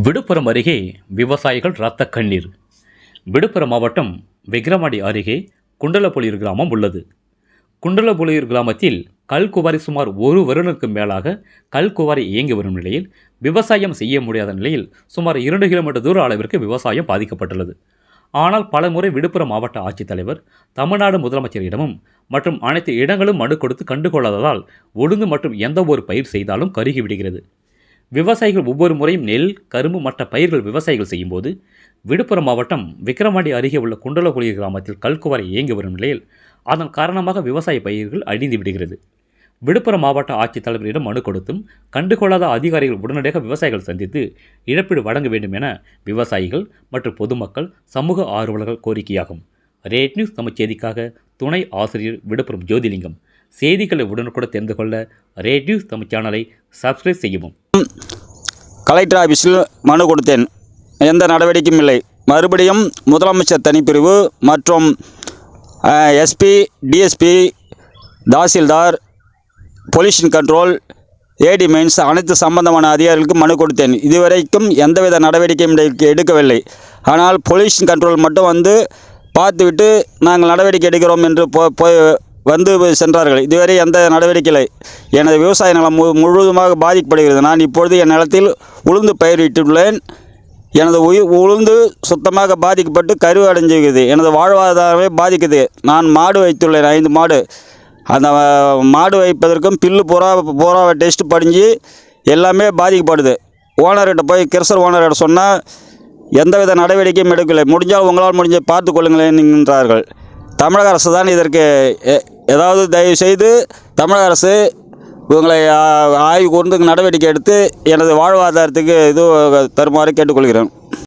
விழுப்புரம் அருகே விவசாயிகள் இரத்த கண்ணீர். விழுப்புரம் மாவட்டம் விக்கிரவாண்டி அருகே குண்டலப்புலியூர் கிராமம் உள்ளது. குண்டலப்புலியூர் கிராமத்தில் கல்குவாரி சுமார் 1 வருடங்களுக்கு மேலாக கல்குவாரி இயங்கி வரும் நிலையில் விவசாயம் செய்ய முடியாத நிலையில் சுமார் 2 கிலோமீட்டர் தூர அளவிற்கு விவசாயம் பாதிக்கப்பட்டுள்ளது. ஆனால் பலமுறை விழுப்புரம் மாவட்ட ஆட்சித்தலைவர், தமிழ்நாடு முதலமைச்சரிடமும் மற்றும் அனைத்து இடங்களும் மனு கொடுத்து கண்டுகொள்ளாததால் உளுந்து மற்றும் எந்த ஒரு பயிர் செய்தாலும் கருகிவிடுகிறது. விவசாயிகள் ஒவ்வொரு முறையும் நெல், கரும்பு மற்ற பயிர்கள் விவசாயிகள் செய்யும்போது விழுப்புரம் மாவட்டம் விக்கிரவாண்டி அருகே உள்ள குண்டலப்புலியூர் கிராமத்தில் கல்குவாரி இயங்கி வரும் நிலையில் அதன் காரணமாக விவசாய பயிர்கள் அழிந்து விடுகிறது. விழுப்புரம் மாவட்ட ஆட்சித்தலைவரிடம் மனு கொடுத்தும் கண்டுகொள்ளாத அதிகாரிகள் உடனடியாக விவசாயிகள் சந்தித்து இழப்பீடு வழங்க வேண்டும் என விவசாயிகள் மற்றும் பொதுமக்கள், சமூக ஆர்வலர்கள் கோரிக்கையாகும். ரேட் நியூஸ் தமிழ் செய்திக்காக துணை ஆசிரியர் விழுப்புரம் ஜோதிலிங்கம். செய்திகளை உடனுக்குடன் தெரிந்து கொள்ள ரேட் நியூஸ் தமிழ் சேனலை சப்ஸ்கிரைப் செய்யவும். கலெக்டர் ஆஃபீஸில் மனு கொடுத்தேன், எந்த நடவடிக்கையும் இல்லை. மறுபடியும் முதலமைச்சர் தனிப்பிரிவு மற்றும் எஸ்பி, டிஎஸ்பி, தாசில்தார், பொல்யூஷன் கண்ட்ரோல், ஏடி மைன்ஸ் அனைத்து சம்பந்தமான அதிகாரிகளுக்கு மனு கொடுத்தேன். இதுவரைக்கும் எந்தவித நடவடிக்கையும் எடுக்கவில்லை. ஆனால் பொல்யூஷன் கண்ட்ரோல் மட்டும் வந்து பார்த்துவிட்டு நாங்கள் நடவடிக்கை எடுக்கிறோம் என்று வந்து சென்றார்கள். இதுவரை எந்த நடவடிக்கை இல்லை. எனது விவசாய நிலம் முழுவதுமாக பாதிக்கப்படுகிறது. நான் இப்பொழுது என் நிலத்தில் உளுந்து பயிரிட்டுள்ளேன். எனது உளுந்து சுத்தமாக பாதிக்கப்பட்டு கருவு அடைஞ்சிருக்குது. எனது வாழ்வாதாரமே பாதிக்குது. நான் மாடு வைத்துள்ளேன், 5 மாடு. அந்த மாடு வைப்பதற்கும் பில்லு பூரா டெஸ்ட் படிஞ்சு எல்லாமே பாதிக்கப்படுது. ஓனர்கிட்ட போய் கிருஷ்ணர் ஓனர்கிட்ட சொன்னால் எந்தவித நடவடிக்கையும் எடுக்கவில்லை. முடிஞ்சால் உங்களால் முடிஞ்ச பார்த்து கொள்ளுங்களேன் என்கின்றார்கள். தமிழக அரசு தான் இதற்கு ஏதாவது தயவு செய்து தமிழக அரசு இவங்களை ஆய்வு கூர்ந்து நடவடிக்கை எடுத்து எனது வாழ்வாதாரத்துக்கு இது தருமாறு கேட்டுக்கொள்கிறேன்.